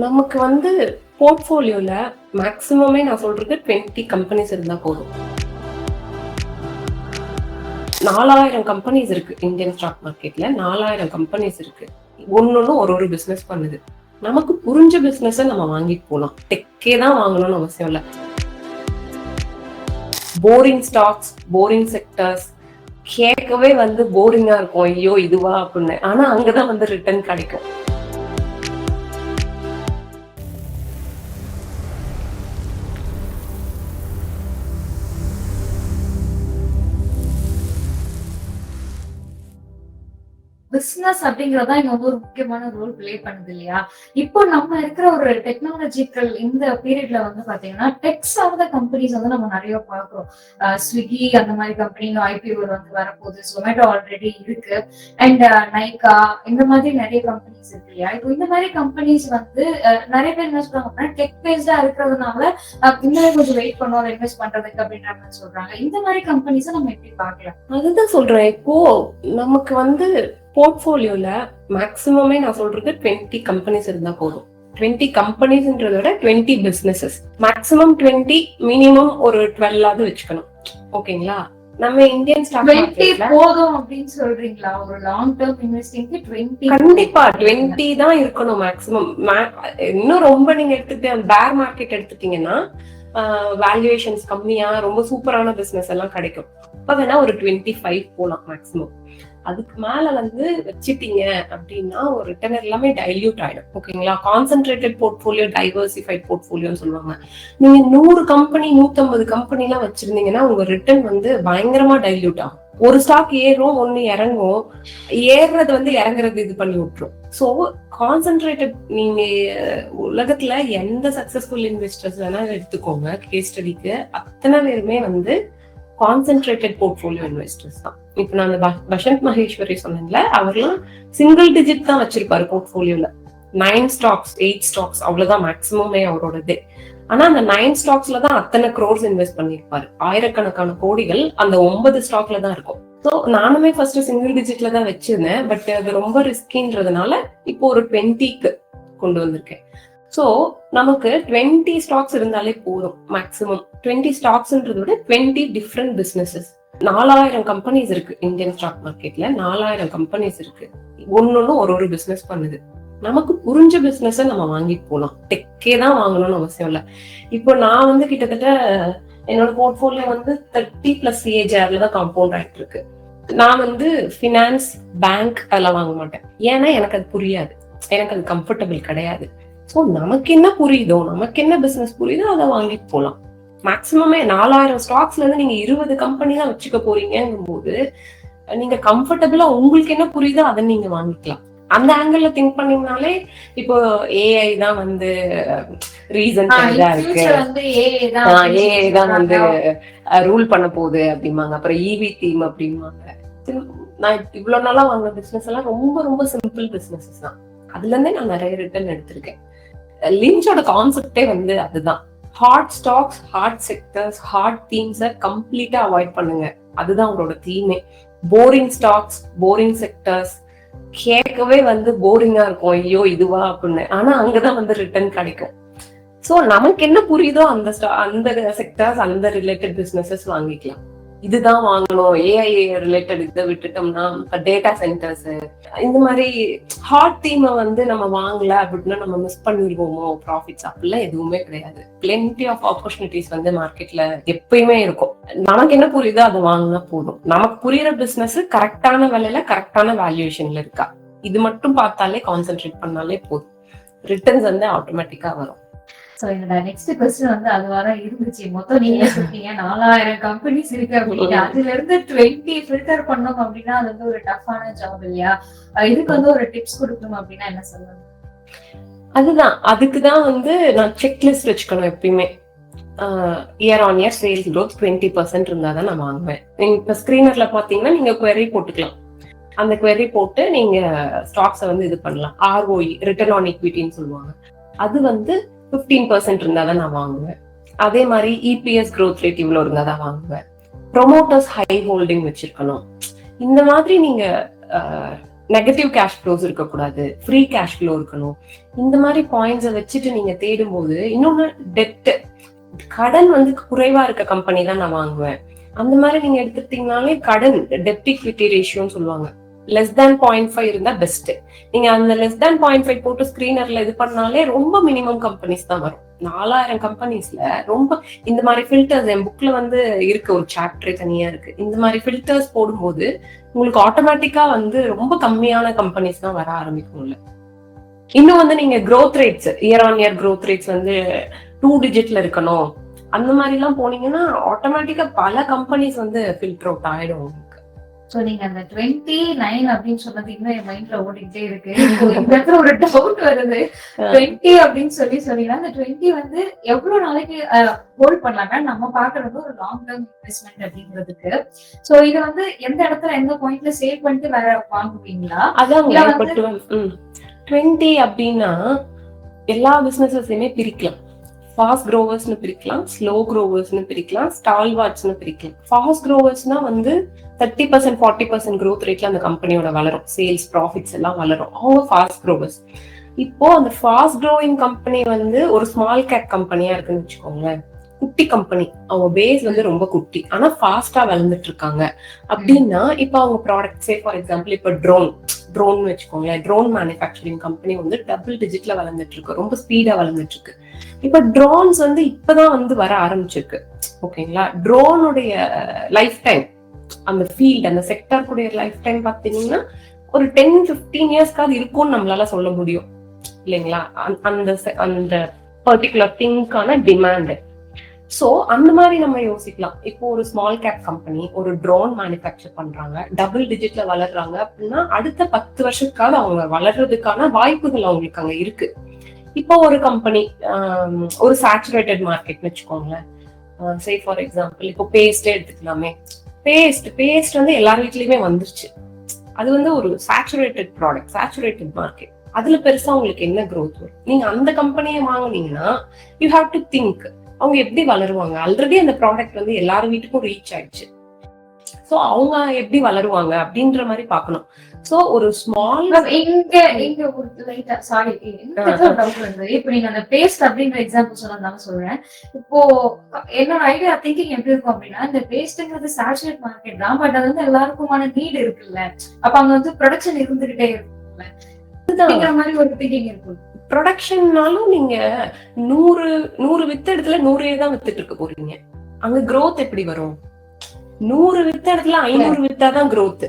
நமக்கு வந்து போர்ட்ஃபோலியோல மேக்ஸிமமே நான் சொல்றது 20 கம்பெனிஸ் இருந்தா போதும். 4000 கம்பெனிஸ் இருக்கு இந்தியன் ஸ்டாக் மார்க்கெட்ல. 4000 கம்பெனிஸ் இருக்கு. ஒன்னொன்னு ஒரு பிசினஸ் பண்ணுது. நமக்கு புரிஞ்ச பிசினஸ் நம்ம வாங்கிட்டு போலாம். டெக்கே தான் வாங்கணும்னு அவசியம் இல்ல. போரிங் ஸ்டாக்ஸ், போரிங் செக்டர்ஸ் கேட்கவே போரிங்கா இருக்கும். ஐயோ இதுவா அப்படின்னு. ஆனா அங்கதான் ரிட்டர்ன் கிடைக்கும். பிசினஸ் அப்படிங்கறதா இங்க ஒரு முக்கியமான ரோல் பிளே பண்ணுது இல்லையா? இப்போ நம்ம இருக்கிற ஒரு டெக்னாலஜிக்கல் இந்த பீரியட்ல பாத்தீங்கன்னா டெக் சார்ந்த கம்பெனிஸ் நம்ம நிறைய பாக்குறோம். ஸ்விக்கி அந்த மாதிரி கம்பெனி ஐபிஓ வரப்போகுது. ஜொமேட்டோ ஆல்ரெடி இருக்கு. அண்ட் நைகா இந்த மாதிரி நிறைய கம்பெனிஸ் இருக்கு இல்லையா? இப்போ இந்த மாதிரி கம்பெனிஸ் நிறைய பேர் என்ன சொல்றாங்க அப்படின்னா டெக் பேஸ்டா இருக்கிறதுனால இன்னும் கொஞ்சம் வெயிட் பண்ணுவோம் இன்வெஸ்ட் பண்றதுக்கு அப்படின்ற மாதிரி சொல்றாங்க. இந்த மாதிரி கம்பெனிஸை நம்ம எப்படி பாக்கலாம்? அதுதான் சொல்றேன். இப்போ நமக்கு போர்ட்ஃபோலியோல மேக்ஸிமமே நான் சொல்றது 20 கம்பெனிஸ் இருந்தா போதும். 20 கம்பெனிஸ்ன்றத விட 20 பிசினஸஸ். மேக்ஸிமம் 20, மினிமம் ஒரு 12 வச்சுக்கணும். ஓகேங்களா? நம்ம இந்தியன் ஸ்டாக் மார்க்கெட்ல போதும் அப்படின்னு சொல்றீங்களா? ஒரு லாங் டர்ம் இன்வெஸ்டிங்க்கு 20 கண்டிப்பா 20 தான் இருக்கணும் மேக்ஸிமம். இன்னும் ரொம்ப நீங்க எடுத்துட்டு பேர் மார்க்கெட் எடுத்துட்டீங்கன்னா வேல்யூவேஷன்ஸ் கம்மியா ரொம்ப சூப்பரான பிசினஸ் எல்லாம் கிடைக்கும். அப்ப வேணா ஒரு 25 போலாம் மேக்ஸிமம். அதுக்கு மேல வச்சுட்டீங்க அப்படின்னா ஒரு ரிட்டர்ன் எல்லாமே டைல்யூட் ஆயிடும். ஓகேங்களா? கான்சென்ட்ரேட்டட் போர்ட்ஃபோலியோ, டைவர்சிஃபைட் போர்ட்ஃபோலியோன்னு சொல்லுவாங்க. நீங்க 100 கம்பெனி 150 கம்பெனி எல்லாம் வச்சிருந்தீங்கன்னா உங்க ரிட்டர்ன் பயங்கரமா டைல்யூட் ஆகும். ஒரு ஸ்டாக் ஏறும், ஒண்ணு இறங்கும். ஏறுறது இறங்குறது இது பண்ணி விட்டுரும். சோ கான்சென்ட்ரேட்டட் நீங்க உலகத்துல எந்த சக்சஸ்ஃபுல் இன்வெஸ்டர்ஸ் வேணா எடுத்துக்கோங்க. கேஸ் ஸ்டடிக்கு அத்தனை பேருமே கான்சென்ட்ரேட்டட் போர்ட்ஃபோலியோ இன்வெஸ்டர்ஸ் தான். இப்ப நான் பசந்த் மகேஸ்வரி சொன்னேன்ல, அவர்லாம் சிங்கிள் டிஜிட் தான் வச்சிருப்பாரு போர்ட்ஃபோலியோல. 9 ஸ்டாக்ஸ் 8 ஸ்டாக்ஸ் அவ்வளவுதான் மேக்ஸிமமே அவரோடது. ஆனா அந்த 9 ஸ்டாக்ஸ்ல தான் அத்தனை crores இன்வெஸ்ட் பண்ணிருப்பாரு. ஆயிரக்கணக்கான கோடிகள் அந்த 9 ஸ்டாக்ல தான் இருக்கும். ஸோ நானுமே ஃபர்ஸ்ட் சிங்கிள் டிஜிட்ல தான் வச்சிருந்தேன். பட் அது ரொம்ப ரிஸ்கின்றதுனால இப்போ ஒரு 20க்கு கொண்டு வந்திருக்கேன். சோ நமக்கு 20 ஸ்டாக்ஸ் இருந்தாலே போதும் மேக்ஸிமம். 20 ஸ்டாக்ஸ்ன்றத விட 20 டிஃப்ரெண்ட் பிசினஸஸ். 4000 கம்பெனிஸ் இருக்கு இந்தியன் ஸ்டாக் மார்க்கெட்ல. 4000 கம்பெனிஸ் இருக்கு. ஒன்னொன்னு ஒரு பிசினஸ் பண்ணுது. நமக்கு புரிஞ்ச பிசினஸ் நம்ம வாங்கிட்டு போலாம். டெக்கே தான் வாங்கணும்னு அவசியம் இல்ல. இப்போ நான் கிட்டத்தட்ட என்னோட போர்ட்ஃபோலியோ 30+ CAGR தான் காம்பவுண்ட் ஆயிட்டு இருக்கு. நான் ஃபினான்ஸ், பேங்க் அதெல்லாம் வாங்க மாட்டேன். ஏன்னா எனக்கு அது புரியாது. எனக்கு அது கம்ஃபர்டபிள் கிடையாது. சோ நமக்கு என்ன புரியுதோ, நமக்கு என்ன பிசினஸ் புரியுதோ அதை வாங்கிட்டு போலாம். மேக்சிமமே 4000 ஸ்டாக்ஸ்ல நீங்க 20 கம்பெனி தான் வச்சுக்க போறீங்கும் போது நீங்க கம்ஃபர்டபிளா உங்களுக்கு என்ன புரியுதோ அதை நீங்க வாங்கிக்கலாம். அந்த ஆங்கிள் திங்க் பண்ணீங்கனாலே இப்போ ஏஐ தான் ரீசன்ட் இருக்கு. ஏஐ தான் ரூல் பண்ண போகுது அப்படிம்பாங்க. அப்புறம் இவி தீம் அப்படிம்பாங்க. நான் இவ்வளவு நாளா வாங்கின பிசினஸ் எல்லாம் ரொம்ப ரொம்ப சிம்பிள் பிசினஸ் தான். அதுல இருந்தே நான் நிறைய ரிட்டர்ன் எடுத்திருக்கேன். லிஞ்சோட கான்செப்டே அதுதான். Hard stocks, hard sectors, hard தீம்ஸை கம்ப்ளீட்டா அவாய்ட் பண்ணுங்க. அதுதான் அவரோட தீமே. போரிங் ஸ்டாக்ஸ், போரிங் செக்டர்ஸ் கேட்கவே போரிங்கா இருக்கும். ஐயோ இதுவா அப்படின்னு. ஆனா அங்கதான் ரிட்டர்ன் கிடைக்கும். சோ நமக்கு என்ன புரியுதோ அந்த செக்டர்ஸ், அந்த ரிலேட்டட் பிசினஸஸ் வாங்கிக்கலாம். இதுதான் வாங்கணும், ஏஐ ரிலேட்டட் இதை விட்டுட்டோம்னா டேட்டா சென்டர்ஸ் இந்த மாதிரி ஹாட் தீமை நம்ம வாங்கல அப்படின்னா நம்ம மிஸ் பண்ணிடுவோமோ ப்ராஃபிட்ஸ். அப்படிலாம் எதுவுமே கிடையாது. பிளென்டி ஆஃப் ஆப்பர்ச்சுனிட்டிஸ் மார்க்கெட்ல எப்பயுமே இருக்கும். நமக்கு என்ன புரியுதோ அதை வாங்கினா போதும். நமக்கு புரியுற பிசினஸ் கரெக்டான விலையில கரெக்டான வேல்யூவேஷன்ல இருக்கா, இது மட்டும் பார்த்தாலே கான்சென்ட்ரேட் பண்ணாலே போதும். ரிட்டர்ன்ஸ் ஆட்டோமேட்டிக்கா வரும். சோ என்னோட நெக்ஸ்ட் क्वेश्चन அது வர இருந்துச்சு. மொத்தம் நீங்க சொல்றீங்க 4000 கம்பெனிஸ் இருக்கு அப்படின்னா அதுல இருந்து 20 ஃபில்டர் பண்ணோம் அப்படின்னா அது ஒரு டஃப்பான ஜாப் இல்லையா? இதுக்கு ஒரு டிப்ஸ் கொடுக்கணும் அப்படின்னா என்ன சொல்லுங்க? அதுதான், அதுக்குதான் நான் செக்லிஸ்ட் வச்சுக்கணும் எப்பயுமே. Year on year sales growth 20% இருந்தாதான் நான் வாங்குவேன். இப்ப ஸ்கிரீனர்ல பாத்தீங்கன்னா நீங்க query போட்டுக்கலாம். அந்த query போட்டு நீங்க ஸ்டாக்ஸை இது பண்ணலாம். ROE, ரிட்டர்ன் ஆன் ஈக்விட்டின்னு சொல்லுவாங்க. அது 15% இருந்தாதான் நான் வாங்குவேன். அதே மாதிரி EPS growth rate இவ்வளவு இருந்தாதான் வாங்குவேன். ப்ரொமோட்டர்ஸ் ஹை ஹோல்டிங் வச்சிருக்கணும். இந்த மாதிரி நீங்க நெகட்டிவ் கேஷ் ஃப்ளோஸ் இருக்கக்கூடாது, ஃப்ரீ கேஷ் ஃப்ளோ இருக்கணும். இந்த மாதிரி பாயிண்ட்ஸை வச்சுட்டு நீங்க தேடும் போது, இன்னொன்னு டெப்ட், கடன் வந்து குறைவா இருக்க கம்பெனி தான் நான் வாங்குவேன். அந்த மாதிரி நீங்க எடுத்துட்டீங்கனாலே கடன் டெப்ட் ஈக்விட்டி ரேஷியோன்னு சொல்லுவாங்க, லெஸ் தேன் 0.5 இருந்தா பெஸ்ட். நீங்க அந்த லெஸ் தேன் 0.5 போட்டு ஸ்கிரீனர்ல இது பண்ணாலே ரொம்ப மினிமம் கம்பெனிஸ் தான் வரும். 4000 கம்பெனிஸ்ல ரொம்ப இந்த மாதிரி ஃபில்டர்ஸ் என் புக்ல வந்து இருக்கு, ஒரு சாப்டர் தனியா இருக்கு. இந்த மாதிரி ஃபில்டர்ஸ் போடும்போது உங்களுக்கு ஆட்டோமேட்டிக்கா வந்து ரொம்ப கம்மியான கம்பெனிஸ் தான் வர ஆரம்பிக்கும்ல. இன்னும் வந்து நீங்க growth rates, year on year growth rates வந்து 2 டிஜிட்ல இருக்கணும், அந்த மாதிரி எல்லாம் போனீங்கன்னா ஆட்டோமேட்டிக்கா பல கம்பெனிஸ் வந்து ஃபில்டர் அவுட் ஆயிடும் உங்களுக்கு. சோ நீங்க அந்த 29 அப்படின்னு சொன்னது இன்னும் என் மைண்ட்ல ஓடிக்கிட்டே இருக்கு. இப்போ இந்த இடத்துல ஒரு டவுட் வருது. 20 அப்படின்னு சொன்னீங்கன்னா அந்த 20 வந்து எவ்வளவு நாளைக்கு ஹோல்ட் பண்ணலாம்னா நம்ம பாக்குறது ஒரு லாங் டேர்ம் இன்வெஸ்ட்மெண்ட் அப்படிங்கிறதுக்கு. சோ இது வந்து எந்த இடத்துல எந்த பாயிண்ட்ல சேவ் பண்ணிட்டு வேற வாங்குவீங்களா? அதான் 20 அப்படின்னா எல்லா பிசினஸஸையுமே பிரிக்கலாம். ஃபாஸ்ட் க்ரோவர்ஸ்னு பிரிக்கலாம், ஸ்லோ க்ரோவர்ஸ்னு பிரிக்கலாம், ஸ்டால்வார்ட்ஸ்னு பிரிக்கலாம். ஃபாஸ்ட் க்ரோவர்ஸ்னா வந்து 30% 40% growth ரேட்ல அந்த கம்பெனியோட வளரும், சேல்ஸ் ப்ராஃபிட்ஸ் எல்லாம் வளரும், அவங்க ஃபாஸ்ட் க்ரோவர்ஸ். இப்போ அந்த ஃபாஸ்ட் க்ரோயிங் கம்பெனி வந்து ஒரு ஸ்மால் கேப் கம்பெனியா இருக்குன்னு வச்சுக்கோங்களேன், குட்டி கம்பெனி, அவங்க பேஸ் வந்து ரொம்ப குட்டி ஆனா ஃபாஸ்டா வளர்ந்துட்டு இருக்காங்க அப்படின்னா, இப்ப அவங்க ப்ராடக்ட்ஸே ஃபார் எக்ஸாம்பிள் இப்ப ட்ரோன் வச்சுக்கோங்களேன், ட்ரோன் மேனுஃபேக்சரிங் கம்பெனி வந்து டபுள் டிஜிட்ல வளர்ந்துட்டு இருக்கு, ரொம்ப ஸ்பீடா வளர்ந்துட்டு இருக்கு. இப்ப ட்ரோன்ஸ் வந்து இப்பதான் வந்து வர ஆரம்பிச்சிருக்கு. ஓகேங்களா, ட்ரோனுடைய லைஃப் டைம், அந்த ஃபீல்ட், அந்த செக்டருடைய லைஃப் டைம் பாத்தீங்கன்னா ஒரு 10-15 இயர்ஸ்க்காவது இருக்கும்னு நம்மளால சொல்ல முடியும் இல்லைங்களா, அந்த பர்டிகுலர் திங்கான டிமாண்ட். சோ அந்த மாதிரி நம்ம யோசிக்கலாம். இப்போ ஒரு ஸ்மால் கேப் கம்பெனி ஒரு ட்ரோன் மேனுஃபேக்சர் பண்றாங்க, டபுள் டிஜிட்ல வளர்றாங்க அப்படின்னா அடுத்த 10 வருஷத்துக்காவது அவங்க வளர்றதுக்கான வாய்ப்புகள் அவங்களுக்கு அங்க இருக்கு. இப்போ ஒரு கம்பெனி ஒரு சேச்சுரேட்டட் மார்க்கெட் வச்சுக்கோங்களேன், சே ஃபார் எக்ஸாம்பிள் இப்போ பேஸ்டே எடுத்துக்கலாமே. பேஸ்ட் வந்து எல்லார் வீட்லயுமே வந்துருச்சு, அது வந்து ஒரு சேச்சுரேட்டட் ப்ராடக்ட், சேச்சுரேட்டட் மார்க்கெட். அதுல பெருசா உங்களுக்கு என்ன growth வரும்? நீங்க அந்த கம்பெனியை வாங்குனீங்கன்னா யூ ஹாவ் டு திங்க் அவங்க எப்படி வளருவாங்க. ஆல்ரெடி அந்த ப்ராடக்ட் வந்து எல்லார் வீட்டுக்கும் ரீச் ஆயிடுச்சு, சோ அவங்க எப்படி வளருவாங்க அப்படின்ற மாதிரி பாக்கணும். சோ ஒரு ஸ்மால் இங்க ஒரு லைட்டா சாரி டவுட் வந்து, இப்போ நீங்க அந்த பேஸ்ட் அப்படிங்கிற எக்ஸாம்பிள் சொன்னதால சொல்றேன். இப்போ என்னோட ஐடியா திங்கிங் எப்படி இருக்கும் அப்படின்னா, இந்த பேஸ்ட்ங்கிறது சேச்சுரேட் மார்க்கெட் தான், பட் அது வந்து எல்லாருக்குமான நீட் இருக்குல்ல, அப்ப அங்க வந்து ப்ரொடக்ஷன் இருந்துகிட்டே இருக்குல்ல, அப்படிங்கிற மாதிரி ஒரு திங்கிங் இருக்கும். ப்ரொடக்ஷன்னாலும் நீங்க 100 வித்த இடத்துல 100 தான் வித்துட்டு இருக்க போறீங்க, அங்க growth எப்படி வரும்? 100 வித்த இடத்துல 500 வித்தாதான் growth.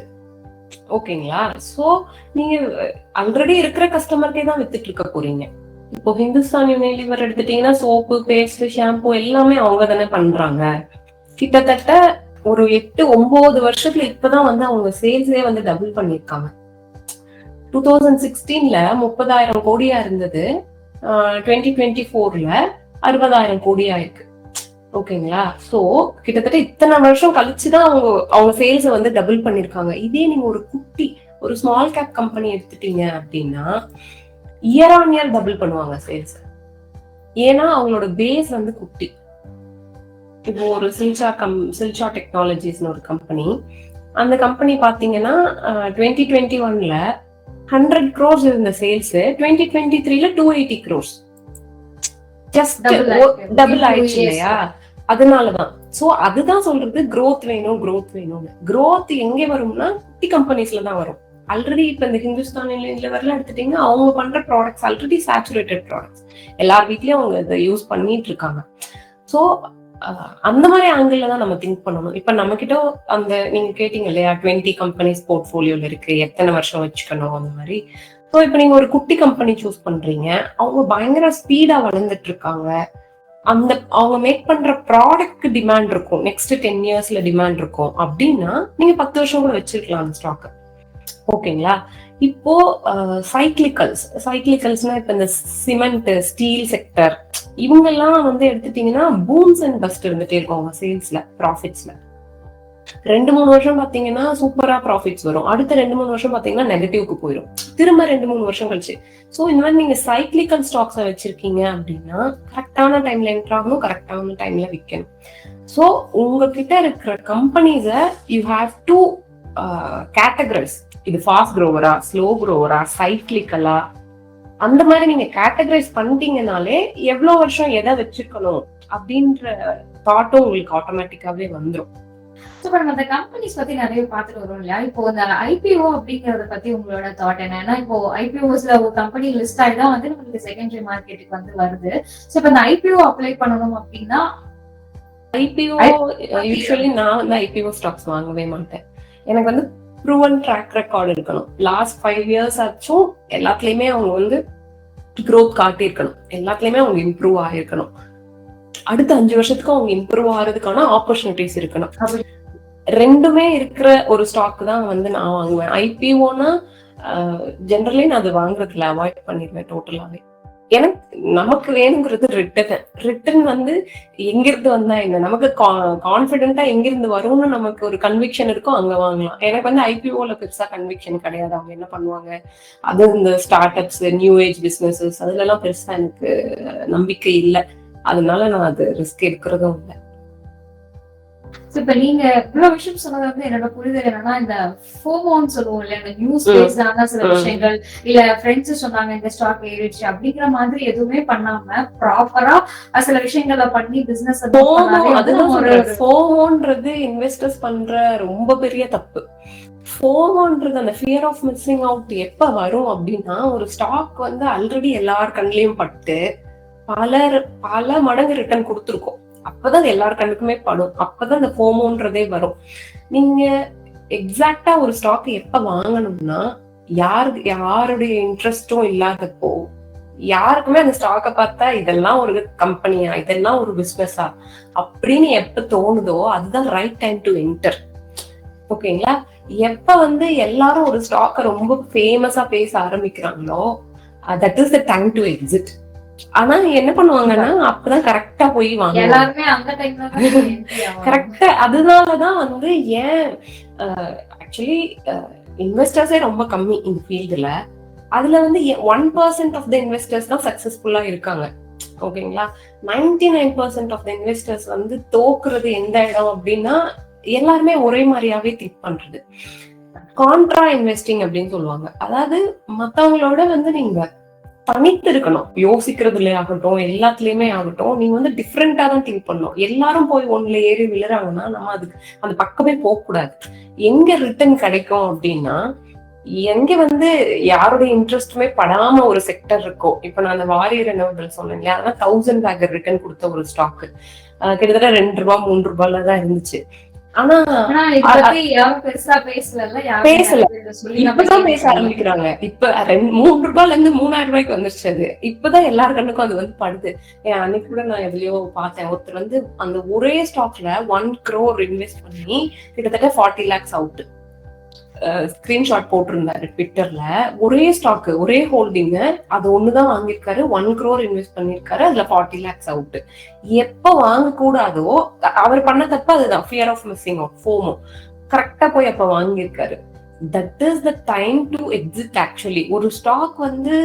ஓகேங்களா, சோ நீங்க ஆல்ரெடி இருக்கிற கஸ்டமர்க்கே தான் வித்துட்டு இருக்க போறீங்க. இப்போ ஹிந்துஸ்தான் யூனிலிவர் எடுத்துட்டீங்கன்னா சோப்பு, பேஸ்ட், ஷாம்பு எல்லாமே அவங்க தானே பண்றாங்க. கிட்டத்தட்ட ஒரு 8-9 வருஷத்துல இப்பதான் வந்து அவங்க சேல்ஸே வந்து டபுள் பண்ணிருக்காங்க. 2016ல 30,000 கோடியா இருந்தது, 2024ல 60,000 கோடியா இருக்கு. ஓகேங்களா, சோ கிட்டத்தட்ட இத்தனை வருஷம் கழிச்சுதான் அவங்க சேல்ஸை வந்து டபுள் பண்ணிருக்காங்க. இதே நீங்க ஒரு ஸ்மால் கேப் கம்பெனி எடுத்துட்டீங்க அப்படின்னா இயர் ஆன் இயர் டபுள் பண்ணுவாங்க சேல்ஸ், ஏன்னா அவங்களோட பேஸ் வந்து குட்டி. இப்போ ஒரு சில்சா டெக்னாலஜிஸ்னு ஒரு கம்பெனி, அந்த கம்பெனி பாத்தீங்கன்னா 2021ல 100 crores இருந்த சேல்ஸ் 2023ல 280 crores, ஜஸ்ட் டபுள் ஆயிடுச்சு இல்லையா. அதனாலதான் சோ அதுதான் சொல்றது growth வேணும்னு. growth எங்க வரும்னா குட்டி கம்பெனிஸ்ல தான் வரும். ஆல்ரெடி இப்ப இந்த ஹிந்துஸ்தான் யூனிலிவர்ல எடுத்துட்டீங்கன்னா அவங்க பண்ற ப்ராடக்ட்ஸ் ஆல்ரெடி சேச்சுரேட்டட் ப்ராடக்ட்ஸ், எல்லார் வீட்லயும் அவங்க இதை யூஸ் பண்ணிட்டு இருக்காங்க. சோ அந்த மாதிரி ஆங்கிள் தான் நம்ம திங்க் பண்ணணும். இப்ப நம்ம கிட்ட அந்த நீங்க கேட்டீங்க இல்லையா 20 கம்பெனிஸ் போர்ட்ஃபோலியோல இருக்கு, எத்தனை வருஷம் வச்சுக்கணும் அந்த மாதிரி. ஸோ இப்ப நீங்க ஒரு குட்டி கம்பெனி சூஸ் பண்றீங்க, அவங்க பயங்கர ஸ்பீடா வளர்ந்துட்டு இருக்காங்க, அவங்க மேக் பண்ற ப்ராடக்ட்க்கு டிமாண்ட் இருக்கும், நெக்ஸ்ட் 10 இயர்ஸ்ல டிமாண்ட் இருக்கும் அப்படின்னா நீங்க 10 வருஷம் கூட வச்சிருக்கலாம் அந்த ஸ்டாக். ஓகேங்களா, இப்போ சைக்கிளிக்கல்ஸ்னா இப்ப இந்த சிமெண்ட், ஸ்டீல் செக்டர் இவங்க எல்லாம் வந்து எடுத்துட்டீங்கன்னா பூம்ஸ் அண்ட் பஸ்ட் இருந்துட்டே இருக்கும் அவங்க சேல்ஸ்ல, ப்ராஃபிட்ஸ்ல. 2-3 வருஷம் பாத்தீங்கன்னா சூப்பரா ப்ராஃபிட்ஸ் வரும், அடுத்த 2-3 வருஷம் பாத்தீங்கன்னா நெகட்டிவ்க்கு போயிடும், திரும்ப 2-3 வருஷம் கழிச்சு. சோ இந்த மாதிரி நீங்க சைக்கிளிக்கல் ஸ்டாக்ஸ் வச்சிருக்கீங்க அப்படின்னா கரெக்டான டைம்ல என்டர் ஆகணும், கரெக்டான டைம்ல விற்கணும். சோ உங்ககிட்ட இருக்கிற கம்பெனிஸ யூ ஹாவ் டு கேட்டகரைஸ். இது ஃபாஸ்ட் க்ரோவரா, ஸ்லோ க்ரோவரா, சைக்ளிக்கலா, அந்த மாதிரி நீங்க கேட்டகரைஸ் பண்ணிட்டீங்கனாலே எவ்வளவு வருஷம் எதை வச்சிருக்கணும் அப்படின்ற தாட்டும் உங்களுக்கு ஆட்டோமேட்டிக்காவே வந்துடும். இப்ப நம்ம அந்த கம்பெனிஸ் பத்தி நிறைய பாத்துட்டு வரோம் இல்லையா? இப்போ இந்த ஐபிஓ அப்படிங்கறத பத்தி உங்களோட தாட் என்ன? இப்போ ஐபிஓஸ்ல ஒரு கம்பெனி லிஸ்ட் ஆயிதான் வந்து நமக்கு செகண்டரி மார்க்கெட்டுக்கு வந்து வருது. சோ இப்ப இந்த ஐபிஓ அப்ளை பண்ணணும் அப்படின்னா, ஐபிஓ யூஸ்வலி நான் வந்து ஐபிஓ ஸ்டாக்ஸ் வாங்கவே மாட்டேன். எனக்கு வந்து ப்ரூவன் ட்ராக் ரெக்கார்டு இருக்கணும். லாஸ்ட் 5 years ஆச்சும் எல்லாத்துலயுமே அவங்க வந்து க்ரோத் காட்டியிருக்கணும், எல்லாத்துலயுமே அவங்க இம்ப்ரூவ் ஆயிருக்கணும், அடுத்த 5 வருஷத்துக்கு அவங்க இம்ப்ரூவ் ஆகிறதுக்கான ஆப்பர்ச்சுனிட்டிஸ் இருக்கணும். ரெண்டுமே இருக்கிற ஒரு ஸ்டாக் தான் வந்து நான் வாங்குவேன். ஐபிஓனா ஜென்ரலி நான் அது வாங்குறதுல அவாய்ட் பண்ணிடுவேன் டோட்டலாவே. எனக்கு நமக்கு வேணுங்கிறது ரிட்டர்ன் வந்து எங்கிருந்து வந்தா என்ன, நமக்கு கான்பிடென்டா எங்கிருந்து வரும்னு நமக்கு ஒரு கன்விக்ஷன் இருக்கும், அங்க வாங்கலாம். எனக்கு வந்து ஐபிஓல பெருசா கன்விக்ஷன் கிடையாது. அவங்க என்ன பண்ணுவாங்க, அது இந்த start ups, new age businesses, அதுல எல்லாம் பெருசா எனக்கு நம்பிக்கை இல்லை. அதனால நான் அது ரிஸ்க் எடுக்கிறதும் இல்லை. இப்ப நீங்க இவ்வளவு விஷயம் சொன்னது வந்து என்னோட புரிதல் என்னன்னா, இந்த ஃபோமோன்னு சொல்லுவோம் இல்ல, இந்த நியூஸ் பேஸ்டான சில விஷயங்கள், இல்ல ஃப்ரெண்ட்ஸ் சொன்னாங்க இந்த ஸ்டாக் ஏறிடுச்சு அப்படிங்கிற மாதிரி எதுவுமே பண்ணாம ப்ராப்பரா சில விஷயங்களை பண்ணி பிசினஸ் ஃபோமோன்றது இன்வெஸ்டர்ஸ் பண்ற ரொம்ப பெரிய தப்பு. ஃபோமோன்றது அந்த ஃபியர் ஆஃப் மிஸ்ஸிங் அவுட் எப்ப வரும் அப்படின்னா, ஒரு ஸ்டாக் வந்து ஆல்ரெடி எல்லார் கண்ணிலையும் பட்டு பல மடங்கு ரிட்டர்ன் கொடுத்துருக்கோம், அப்பதான் எல்லார் கண்ணுக்குமே படும், அப்பதான் அந்த ஃபோமோன்றதே வரும். நீங்க எக்ஸாக்டா ஒரு ஸ்டாக் எப்ப வாங்கணும்னா, யாருடைய இன்ட்ரெஸ்டும் இல்லாதப்போ, யாருக்குமே அந்த ஸ்டாக்கை பார்த்தா இதெல்லாம் ஒரு கம்பெனியா, இதெல்லாம் ஒரு பிசினஸா அப்படின்னு எப்ப தோணுதோ அதுதான் ரைட் டைம் டு என்டர். ஓகேங்களா? எப்ப வந்து எல்லாரும் ஒரு ஸ்டாக்கை ரொம்ப ஃபேமஸா பேச ஆரம்பிக்கிறாங்களோ that is the time to exit. ஆனா என்ன பண்ணுவாங்கன்னா அப்பதான் கரெக்டா போய் வாங்க, கரெக்டா. அதனாலதான் வந்து ஏன் ஆக்சுவலி இன்வெஸ்டர்ஸே ரொம்ப கம்மி இந்த ஃபீல்டுல. அதுல வந்து 1% ஆஃப் த இன்வெஸ்டர்ஸ் தான் சக்சஸ்ஃபுல்லா இருக்காங்க. ஓகேங்களா? 99% ஆஃப் த இன்வெஸ்டர்ஸ் வந்து தோக்குறது எந்த இடம் அப்படின்னா, எல்லாருமே ஒரே மாதிரியாவே திங்க் பண்றது. கான்ட்ரா இன்வெஸ்டிங் அப்படின்னு சொல்லுவாங்க. அதாவது மத்தவங்களோட வந்து நீங்க தனித்து இருக்கணும், யோசிக்கிறதுல ஆகட்டும், எல்லாத்துலயுமே ஆகட்டும். நீங்க வந்து டிஃப்ரெண்டா தான் திங்க் பண்ணணும். எல்லாரும் போய் ஒண்ணுல ஏறி விழுறாங்கன்னா நம்ம அதுக்கு அந்த பக்கமே போக கூடாது. எங்க ரிட்டர்ன் கிடைக்கும் அப்படின்னா, எங்க வந்து யாருடைய இன்ட்ரெஸ்டுமே படாம ஒரு செக்டர் இருக்கோ. இப்ப நான் அந்த வாரியர் ரெனவபிள் சொன்னேன் இல்லையா, அதெல்லாம் 1000 பேக்கர் ரிட்டர்ன் கொடுத்த ஒரு ஸ்டாக் கிட்டத்தட்ட 2 ரூபாய் 3 ரூபாய்ல தான் இருந்துச்சு. ஆனா பேசல, இப்பதான் பேச ஆரம்பிக்கிறாங்க. இப்ப 3 ரூபாய்ல இருந்து 3000 ரூபாய்க்கு வந்துருச்சு. அது இப்பதான் எல்லார் கண்ணுக்கும் அது வந்து படுது. அன்னைக்கு கூட நான் எதுலயோ பார்த்தேன், ஒருத்தர் வந்து அந்த ஒரே ஸ்டாக்ல 1 crore இன்வெஸ்ட் பண்ணி கிட்டத்தட்ட 40 lakhs அவுட். ஸ்கிரீன்ஷாட் போட்டிருந்தாரு ட்விட்டர்ல. ஒரே ஸ்டாக், ஒரே ஹோல்டிங், அது ஒண்ணுதான் வாங்கியிருக்காரு. 1 crore இன்வெஸ்ட் பண்ணிருக்காரு, அதுல 40 lakhs அவுட். எப்ப வாங்க கூடாதோ அவர் பண்ண தப்பு அதுதான், fear of missing out, FOMO. கரெக்டா போய் அப்ப வாங்கியிருக்காரு. That is the time to exit. Actually ஒரு ஸ்டாக் வந்து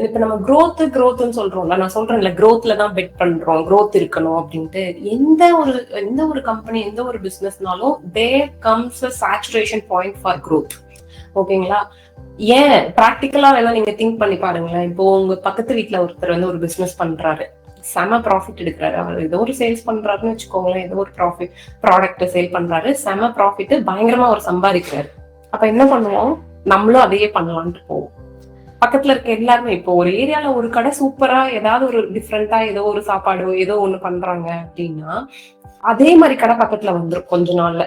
இப்ப நம்ம growthன்னு சொல்றோம்ல, நான் சொல்றேன்ல growthல தான் பெட் பண்றோம், growth இருக்கணும் அப்படின்ட்டு. எந்த ஒரு கம்பெனி, எந்த ஒரு பிசினஸ்னாலும் there comes a saturation point for growth. ஓகேங்களா? ஏன் பிராக்டிக்கலா வேணா நீங்க திங்க் பண்ணி பாருங்களேன். இப்போ உங்க பக்கத்து வீட்டுல ஒருத்தர் வந்து ஒரு பிசினஸ் பண்றாரு, செம ப்ராஃபிட் எடுக்கிறாரு. அவர் ஏதோ ஒரு சேல்ஸ் பண்றாருன்னு வச்சுக்கோங்களேன், ஏதோ ஒரு ப்ராடக்ட் சேல் பண்றாரு, செம ப்ராஃபிட், பயங்கரமா அவர் சம்பாதிக்கிறாரு. அப்ப என்ன பண்ணுவோம், நம்மளும் அதையே பண்ணலான்ட்டு போவோம். பக்கத்துல இருக்க எல்லாருமே, இப்போ ஒரு ஏரியால ஒரு கடை சூப்பரா ஏதாவது ஒரு டிஃப்ரெண்டா ஏதோ ஒரு சாப்பாடோ ஏதோ ஒண்ணு பண்றாங்க அப்படின்னா, அதே மாதிரி கடை பக்கத்துல வந்துரும் கொஞ்ச நாள்ல.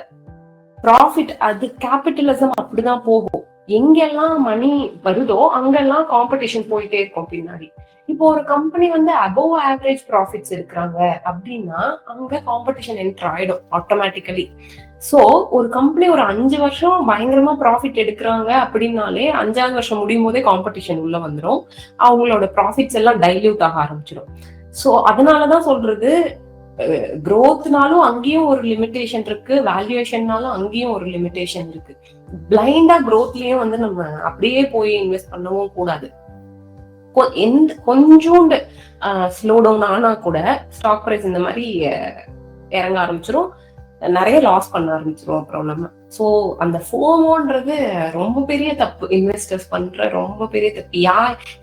ப்ராஃபிட், அது கேபிட்டலிசம் அப்படிதான் போகும். எங்கெல்லாம் மணி வருதோ அங்கெல்லாம் காம்படிஷன் போயிட்டே இருக்கும் பின்னாடி. இப்போ ஒரு கம்பெனி வந்து அபோவ் ஆவரேஜ் ப்ராஃபிட்ஸ் இருக்கிறாங்க அப்படின்னா அங்க காம்படிஷன் என்டர் ஆயிடும் ஆட்டோமேட்டிக்கலி. சோ ஒரு கம்பெனி ஒரு 5 வருஷம் பயங்கரமா ப்ராஃபிட் எடுக்கிறாங்க அப்படின்னாலே 5ஆவது வருஷம் முடியும் போதே காம்படிஷன் உள்ள வந்துடும், அவங்களோட ப்ராஃபிட்ஸ் எல்லாம் டைல்யூட் ஆக ஆரம்பிச்சிடும். சோ அதனாலதான் சொல்றது, growthனாலும் அங்கேயும் ஒரு லிமிடேஷன் இருக்கு, வேல்யூவேஷன்னாலும் அங்கேயும் ஒரு லிமிடேஷன் இருக்கு. பிளைண்டா growthலயும் வந்து நம்ம அப்படியே போய் இன்வெஸ்ட் பண்ணவும் கூடாது. கொஞ்சோண்டு ஸ்லோ டவுன் ஆனா கூட ஸ்டாக் பிரைஸ் இந்த மாதிரி இறங்க ஆரம்பிச்சிடும். நிறைய லாஸ் பண்ண ஆரம்பிச்சிருவோம் அப்புறம் நம்ம. ஸோ அந்த ஃபோமோன்றது ரொம்ப பெரிய தப்பு, இன்வெஸ்டர்ஸ் பண்ற ரொம்ப பெரிய தப்பு.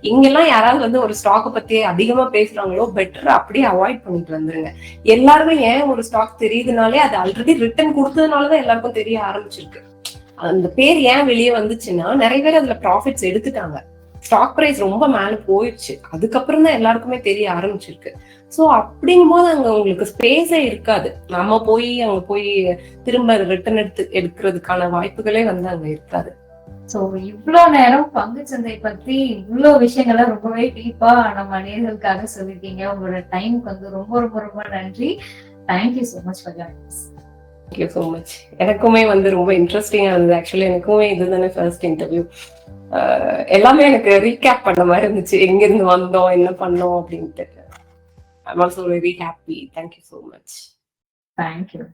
இங்கெல்லாம் யாராவது வந்து ஒரு ஸ்டாக்கை பத்தி அதிகமா பேசுறாங்களோ பெட்டர் அப்படியே அவாய்ட் பண்ணிட்டு வந்துருங்க. எல்லாருமே ஏன் ஒரு ஸ்டாக் தெரியுதுனாலே அது ஆல்ரெடி ரிட்டர்ன் கொடுத்ததுனாலதான் எல்லாருக்கும் தெரிய ஆரம்பிச்சிருக்கு. அந்த பேர் ஏன் வெளியே வந்துச்சுன்னா நிறைய பேர் அதுல ப்ராஃபிட்ஸ் எடுத்துட்டாங்க, ஸ்டாக் பிரைஸ் ரொம்ப மேல போயிடுச்சு, அதுக்கப்புறம் தான் எல்லாருக்குமே தெரிய ஆரம்பிச்சிருக்கு. சோ அப்படிங்கும் போது அங்க உங்களுக்கு ஸ்பேஸே இருக்காது, நம்ம போய் அங்க போய் திரும்ப ரிட்டர்ன் எடுக்கிறதுக்கான வாய்ப்புகளே வந்து அங்க இருக்காது. சோ இவ்வளவு நேரம் பங்குச்சந்தை பத்தி இவ்வளவு விஷயங்களை ரொம்பவே டீப்பா நம்ம நேயர்களுக்காக சொல்லிருக்கீங்க. உங்களோட டைமுக்கு வந்து ரொம்ப ரொம்ப ரொம்ப நன்றி. Thank you so much for joining us. Thank you so much. எனக்குமே வந்து ரொம்ப இன்ட்ரெஸ்டிங்கா இருந்தது. ஆக்சுவலி எனக்குமே இதுதானே ஃபர்ஸ்ட் இன்டர்வியூ. எல்லாமே எனக்கு ரீகேப் பண்ண மாதிரி இருந்துச்சு, எங்க இருந்து வந்தோம் என்ன பண்ணோம் அப்படின்ட்டு. I'm also very happy. Thank you so much. Thank you.